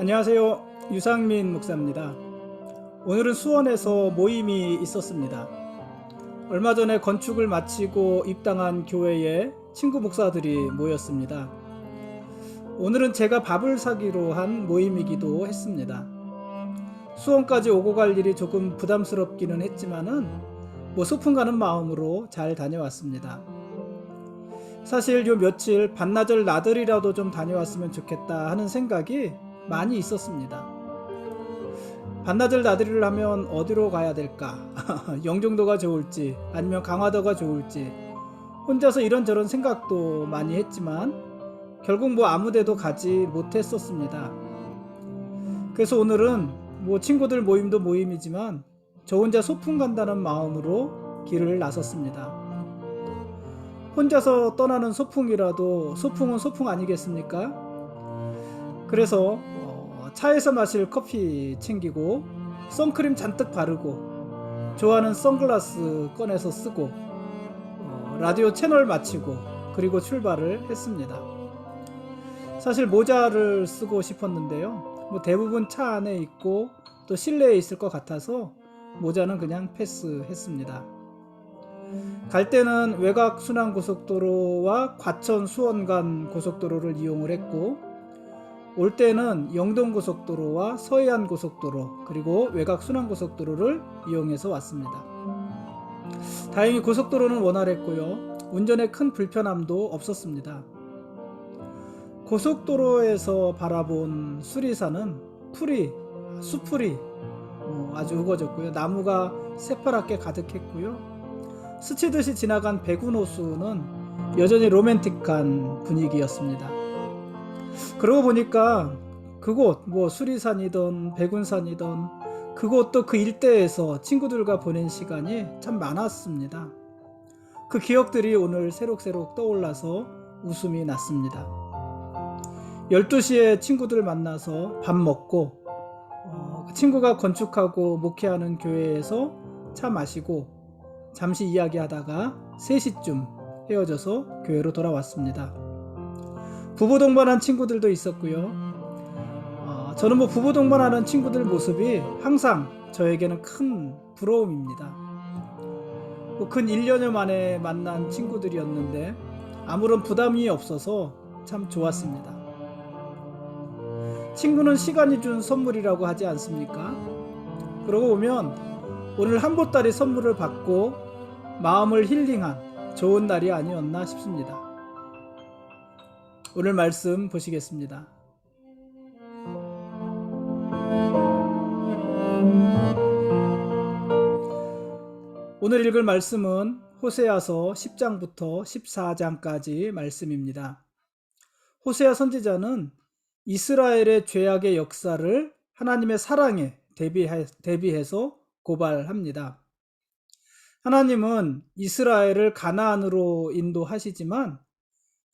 안녕하세요. 유상민 목사입니다. 오늘은 수원에서 모임이 있었습니다. 얼마 전에 건축을 마치고 입당한 교회에 친구 목사들이 모였습니다. 오늘은 제가 밥을 사기로 한 모임이기도 했습니다. 수원까지 오고 갈 일이 조금 부담스럽기는 했지만은 소풍 가는 마음으로 잘 다녀왔습니다. 사실 요 며칠 반나절 나들이라도 좀 다녀왔으면 좋겠다 하는 생각이 많이 있었습니다. 반나절 나들이를 하면 어디로 가야 될까? 영종도가 좋을지 아니면 강화도가 좋을지 혼자서 이런저런 생각도 많이 했지만 결국 아무 데도 가지 못했었습니다. 그래서 오늘은 친구들 모임도 모임이지만 저 혼자 소풍 간다는 마음으로 길을 나섰습니다. 혼자서 떠나는 소풍이라도 소풍은 소풍 아니겠습니까? 그래서 차에서 마실 커피 챙기고 선크림 잔뜩 바르고 좋아하는 선글라스 꺼내서 쓰고 라디오 채널 맞추고 그리고 출발을 했습니다. 사실 모자를 쓰고 싶었는데요. 대부분 차 안에 있고 또 실내에 있을 것 같아서 모자는 그냥 패스했습니다. 갈 때는 외곽 순환고속도로와 과천 수원 간 고속도로를 이용을 했고 올 때는 영동고속도로와 서해안고속도로 그리고 외곽 순환고속도로를 이용해서 왔습니다. 다행히 고속도로는 원활했고요. 운전에 큰 불편함도 없었습니다. 고속도로에서 바라본 수리산은 수풀이 아주 우거졌고요. 나무가 새파랗게 가득했고요. 스치듯이 지나간 백운호수는 여전히 로맨틱한 분위기였습니다. 그러고 보니까 그곳 수리산이든 백운산이든 그곳 또 그 일대에서 친구들과 보낸 시간이 참 많았습니다. 그 기억들이 오늘 새록새록 떠올라서 웃음이 났습니다. 12시에 친구들 만나서 밥 먹고 친구가 건축하고 목회하는 교회에서 차 마시고 잠시 이야기하다가 3시쯤 헤어져서 교회로 돌아왔습니다. 부부 동반한 친구들도 있었고요. 저는 부부 동반하는 친구들 모습이 항상 저에게는 큰 부러움입니다. 근 1년여 만에 만난 친구들이었는데 아무런 부담이 없어서 참 좋았습니다. 친구는 시간이 준 선물이라고 하지 않습니까? 그러고 보면 오늘 한보따리 선물을 받고 마음을 힐링한 좋은 날이 아니었나 싶습니다. 오늘 말씀 보시겠습니다. 오늘 읽을 말씀은 호세아서 10장부터 14장까지 말씀입니다. 호세아 선지자는 이스라엘의 죄악의 역사를 하나님의 사랑에 대비해서 고발합니다. 하나님은 이스라엘을 가나안으로 인도하시지만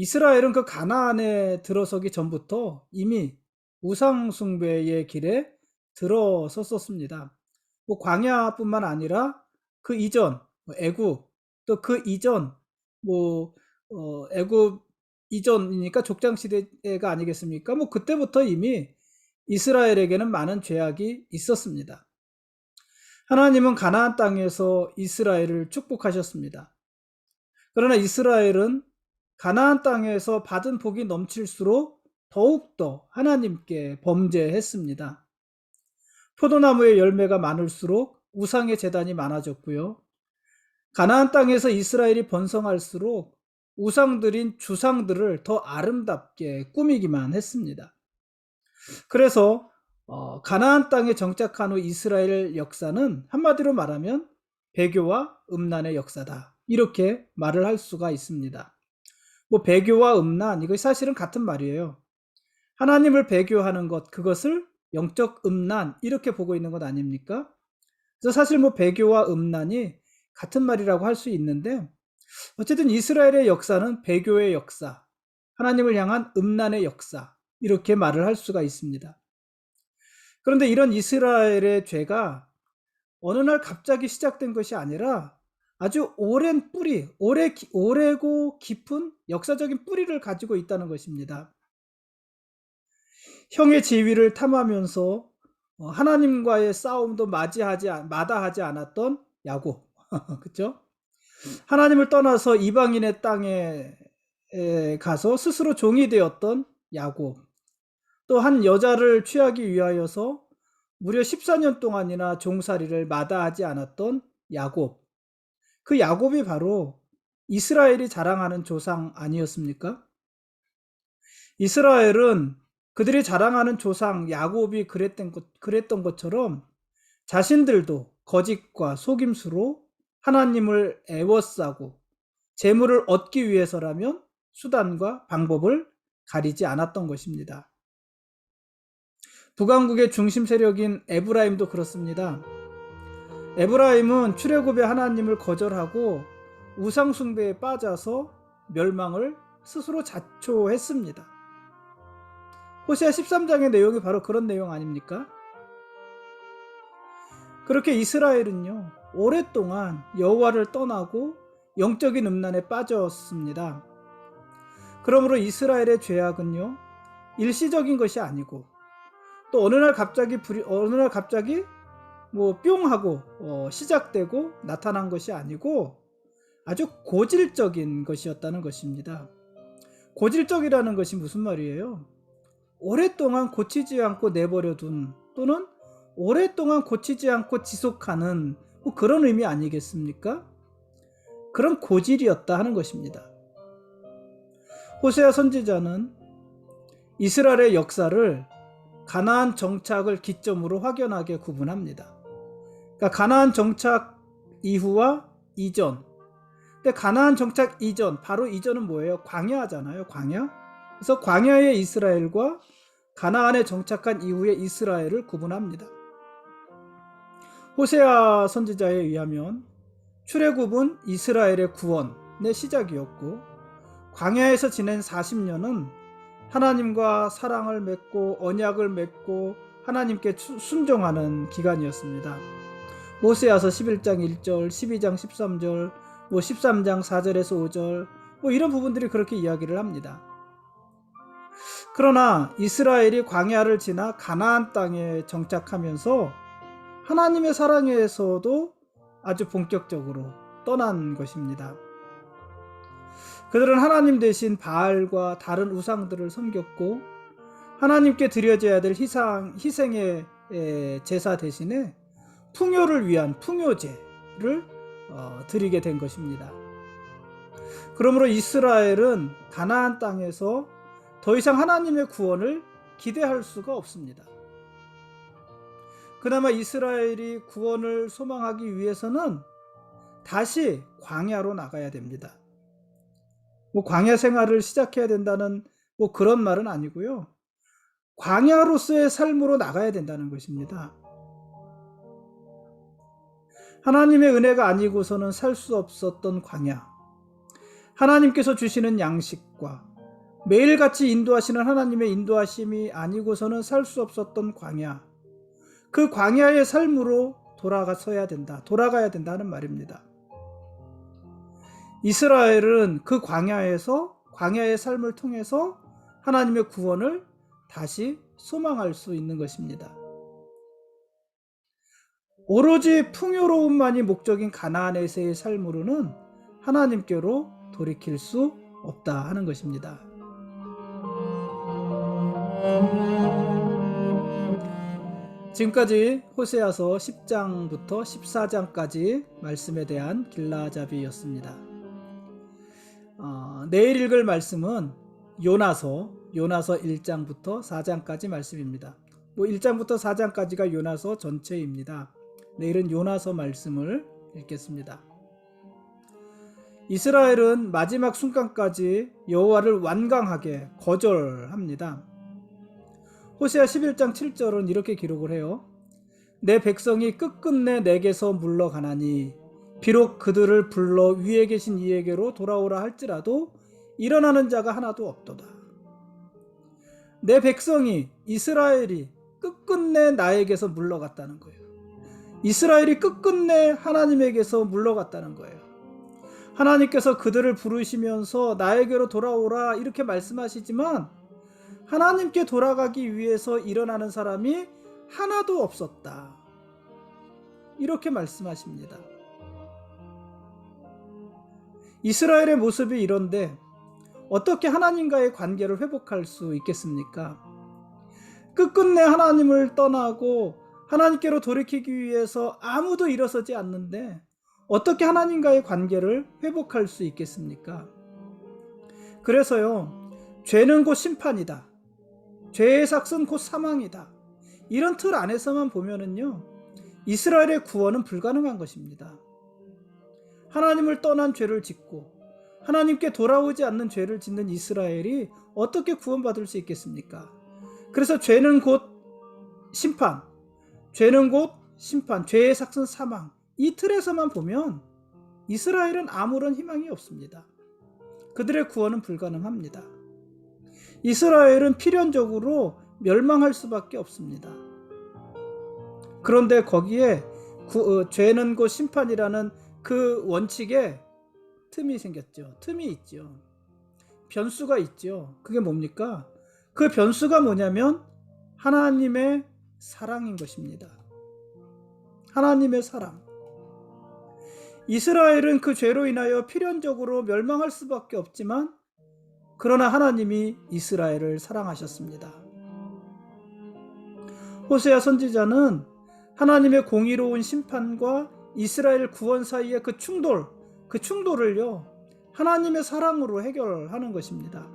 이스라엘은 그 가나안에 들어서기 전부터 이미 우상 숭배의 길에 들어섰었습니다. 광야뿐만 아니라 그 이전 애굽 또 그 이전 애굽 이전이니까 족장 시대가 아니겠습니까? 그때부터 이미 이스라엘에게는 많은 죄악이 있었습니다. 하나님은 가나안 땅에서 이스라엘을 축복하셨습니다. 그러나 이스라엘은 가나안 땅에서 받은 복이 넘칠수록 더욱더 하나님께 범죄했습니다. 포도나무의 열매가 많을수록 우상의 제단이 많아졌고요. 가나안 땅에서 이스라엘이 번성할수록 우상들인 주상들을 더 아름답게 꾸미기만 했습니다. 그래서 가나안 땅에 정착한 후 이스라엘 역사는 한마디로 말하면 배교와 음란의 역사다. 이렇게 말을 할 수가 있습니다. 배교와 음란, 이거 사실은 같은 말이에요. 하나님을 배교하는 것, 그것을 영적 음란, 이렇게 보고 있는 것 아닙니까? 그래서 사실 배교와 음란이 같은 말이라고 할 수 있는데, 어쨌든 이스라엘의 역사는 배교의 역사, 하나님을 향한 음란의 역사, 이렇게 말을 할 수가 있습니다. 그런데 이런 이스라엘의 죄가 어느 날 갑자기 시작된 것이 아니라 아주 오랜 뿌리, 오래고 깊은 역사적인 뿌리를 가지고 있다는 것입니다. 형의 지위를 탐하면서 하나님과의 싸움도 마다하지 않았던 야곱. 그렇죠? 하나님을 떠나서 이방인의 땅에 가서 스스로 종이 되었던 야곱. 또 한 여자를 취하기 위하여서 무려 14년 동안이나 종살이를 마다하지 않았던 야곱. 그 야곱이 바로 이스라엘이 자랑하는 조상 아니었습니까? 이스라엘은 그들이 자랑하는 조상 야곱이 그랬던 것처럼 자신들도 거짓과 속임수로 하나님을 애워싸고 재물을 얻기 위해서라면 수단과 방법을 가리지 않았던 것입니다. 북왕국의 중심 세력인 에브라임도 그렇습니다. 에브라임은 출애굽의 하나님을 거절하고 우상 숭배에 빠져서 멸망을 스스로 자초했습니다. 호세아 13장의 내용이 바로 그런 내용 아닙니까? 그렇게 이스라엘은요, 오랫동안 여호와를 떠나고 영적인 음란에 빠졌습니다. 그러므로 이스라엘의 죄악은요, 일시적인 것이 아니고 또 어느 날 갑자기 뿅 하고 시작되고 나타난 것이 아니고 아주 고질적인 것이었다는 것입니다. 고질적이라는 것이 무슨 말이에요? 오랫동안 고치지 않고 내버려둔, 또는 오랫동안 고치지 않고 지속하는 그런 의미 아니겠습니까? 그런 고질이었다 하는 것입니다. 호세아 선지자는 이스라엘의 역사를 가나안 정착을 기점으로 확연하게 구분합니다. 그러니까 가나안 정착 이후와 이전. 근데 가나안 정착 이전, 바로 이전은 뭐예요? 광야잖아요. 광야. 그래서 광야의 이스라엘과 가나안에 정착한 이후의 이스라엘을 구분합니다. 호세아 선지자에 의하면 출애굽은 이스라엘의 구원의 시작이었고, 광야에서 지낸 40년은 하나님과 사랑을 맺고 언약을 맺고 하나님께 순종하는 기간이었습니다. 모세아서 11장 1절, 12장 13절, 13장 4절에서 5절 이런 부분들이 그렇게 이야기를 합니다. 그러나 이스라엘이 광야를 지나 가나안 땅에 정착하면서 하나님의 사랑에서도 아주 본격적으로 떠난 것입니다. 그들은 하나님 대신 바알과 다른 우상들을 섬겼고, 하나님께 드려져야 될 희생의 제사 대신에 풍요를 위한 풍요제를 드리게 된 것입니다. 그러므로 이스라엘은 가나안 땅에서 더 이상 하나님의 구원을 기대할 수가 없습니다. 그나마 이스라엘이 구원을 소망하기 위해서는 다시 광야로 나가야 됩니다. 광야 생활을 시작해야 된다는 그런 말은 아니고요. 광야로서의 삶으로 나가야 된다는 것입니다. 하나님의 은혜가 아니고서는 살 수 없었던 광야. 하나님께서 주시는 양식과 매일같이 인도하시는 하나님의 인도하심이 아니고서는 살 수 없었던 광야. 그 광야의 삶으로 돌아가야 된다는 말입니다. 이스라엘은 그 광야의 삶을 통해서 하나님의 구원을 다시 소망할 수 있는 것입니다. 오로지 풍요로움만이 목적인 가나안에서의 삶으로는 하나님께로 돌이킬 수 없다 하는 것입니다. 지금까지 호세아서 10장부터 14장까지 말씀에 대한 길라잡이였습니다. 내일 읽을 말씀은 요나서 1장부터 4장까지 말씀입니다. 1장부터 4장까지가 요나서 전체입니다. 내일은 요나서 말씀을 읽겠습니다. 이스라엘은 마지막 순간까지 여호와를 완강하게 거절합니다. 호세아 11장 7절은 이렇게 기록을 해요. 내 백성이 끝끝내 내게서 물러가나니 비록 그들을 불러 위에 계신 이에게로 돌아오라 할지라도 일어나는 자가 하나도 없도다. 내 백성이 이스라엘이 끝끝내 나에게서 물러갔다는 거예요. 이스라엘이 끝끝내 하나님에게서 물러갔다는 거예요. 하나님께서 그들을 부르시면서 나에게로 돌아오라 이렇게 말씀하시지만 하나님께 돌아가기 위해서 일어나는 사람이 하나도 없었다. 이렇게 말씀하십니다. 이스라엘의 모습이 이런데 어떻게 하나님과의 관계를 회복할 수 있겠습니까? 끝끝내 하나님을 떠나고 하나님께로 돌이키기 위해서 아무도 일어서지 않는데 어떻게 하나님과의 관계를 회복할 수 있겠습니까? 그래서요, 죄는 곧 심판이다. 죄의 삭은 곧 사망이다. 이런 틀 안에서만 보면은요, 이스라엘의 구원은 불가능한 것입니다. 하나님을 떠난 죄를 짓고 하나님께 돌아오지 않는 죄를 짓는 이스라엘이 어떻게 구원받을 수 있겠습니까? 그래서 죄는 곧 심판, 죄는 곧 심판, 죄의 삭은 사망, 이 틀에서만 보면 이스라엘은 아무런 희망이 없습니다. 그들의 구원은 불가능합니다. 이스라엘은 필연적으로 멸망할 수밖에 없습니다. 그런데 거기에 죄는 곧 심판이라는 그 원칙에 틈이 생겼죠. 틈이 있죠. 변수가 있죠. 그게 뭡니까? 그 변수가 뭐냐면 하나님의 사랑인 것입니다. 하나님의 사랑. 이스라엘은 그 죄로 인하여 필연적으로 멸망할 수밖에 없지만 그러나 하나님이 이스라엘을 사랑하셨습니다. 호세아 선지자는 하나님의 공의로운 심판과 이스라엘 구원 사이의 그 충돌을요, 하나님의 사랑으로 해결하는 것입니다.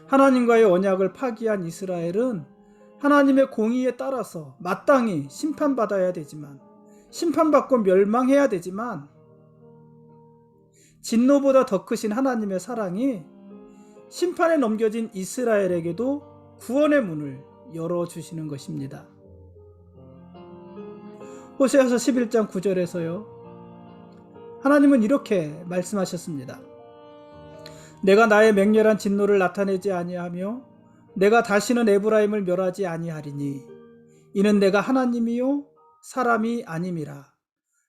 하나님과의 언약을 파기한 이스라엘은 하나님의 공의에 따라서 마땅히 심판받아야 되지만, 심판받고 멸망해야 되지만, 진노보다 더 크신 하나님의 사랑이 심판에 넘겨진 이스라엘에게도 구원의 문을 열어주시는 것입니다. 호세아서 11장 9절에서요. 하나님은 이렇게 말씀하셨습니다. 내가 나의 맹렬한 진노를 나타내지 아니하며 내가 다시는 에브라임을 멸하지 아니하리니 이는 내가 하나님이요 사람이 아님이라.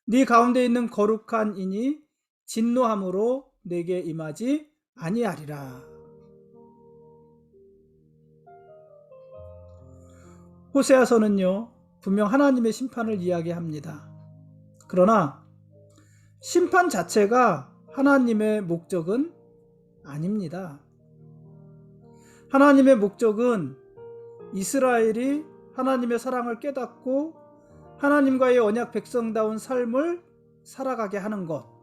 네 가운데 있는 거룩한 이니 진노함으로 내게 임하지 아니하리라. 호세아서는요, 분명 하나님의 심판을 이야기합니다. 그러나 심판 자체가 하나님의 목적은 아닙니다. 하나님의 목적은 이스라엘이 하나님의 사랑을 깨닫고 하나님과의 언약 백성다운 삶을 살아가게 하는 것,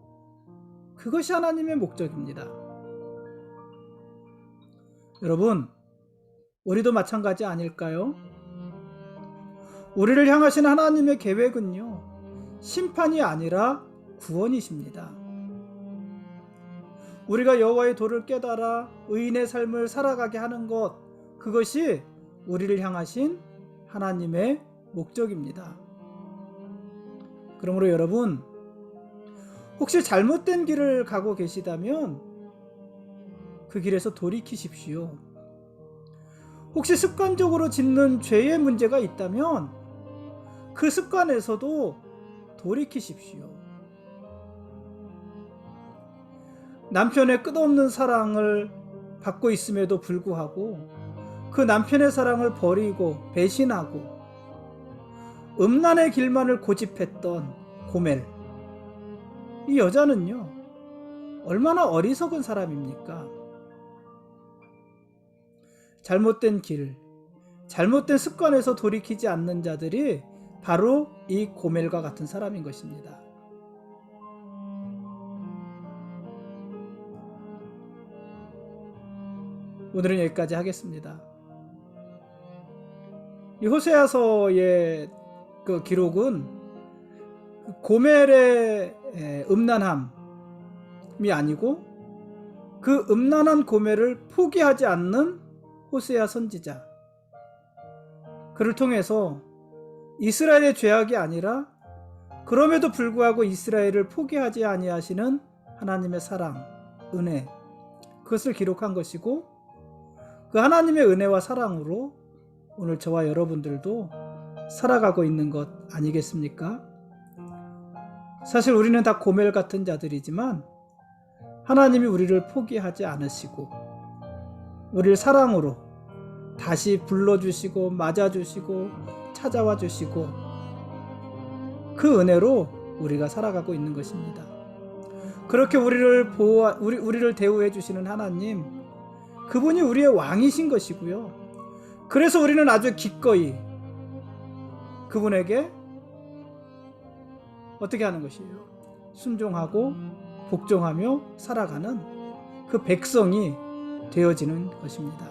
그것이 하나님의 목적입니다. 여러분, 우리도 마찬가지 아닐까요? 우리를 향하신 하나님의 계획은요, 심판이 아니라 구원이십니다. 우리가 여호와의 도를 깨달아 의인의 삶을 살아가게 하는 것, 그것이 우리를 향하신 하나님의 목적입니다. 그러므로 여러분, 혹시 잘못된 길을 가고 계시다면 그 길에서 돌이키십시오. 혹시 습관적으로 짓는 죄의 문제가 있다면 그 습관에서도 돌이키십시오. 남편의 끝없는 사랑을 받고 있음에도 불구하고 그 남편의 사랑을 버리고 배신하고 음란의 길만을 고집했던 고멜, 이 여자는요, 얼마나 어리석은 사람입니까? 잘못된 길, 잘못된 습관에서 돌이키지 않는 자들이 바로 이 고멜과 같은 사람인 것입니다. 오늘은 여기까지 하겠습니다. 이 호세아서의 그 기록은 고멜의 음란함이 아니고 그 음란한 고멜을 포기하지 않는 호세아 선지자, 그를 통해서 이스라엘의 죄악이 아니라 그럼에도 불구하고 이스라엘을 포기하지 아니하시는 하나님의 사랑, 은혜, 그것을 기록한 것이고, 그 하나님의 은혜와 사랑으로 오늘 저와 여러분들도 살아가고 있는 것 아니겠습니까? 사실 우리는 다 고멜 같은 자들이지만 하나님이 우리를 포기하지 않으시고 우리를 사랑으로 다시 불러주시고 맞아주시고 찾아와 주시고 그 은혜로 우리가 살아가고 있는 것입니다. 그렇게 우리를 대우해 주시는 하나님, 그분이 우리의 왕이신 것이고요. 그래서 우리는 아주 기꺼이 그분에게 어떻게 하는 것이에요? 순종하고 복종하며 살아가는 그 백성이 되어지는 것입니다.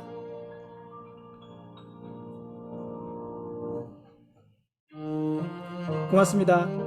고맙습니다.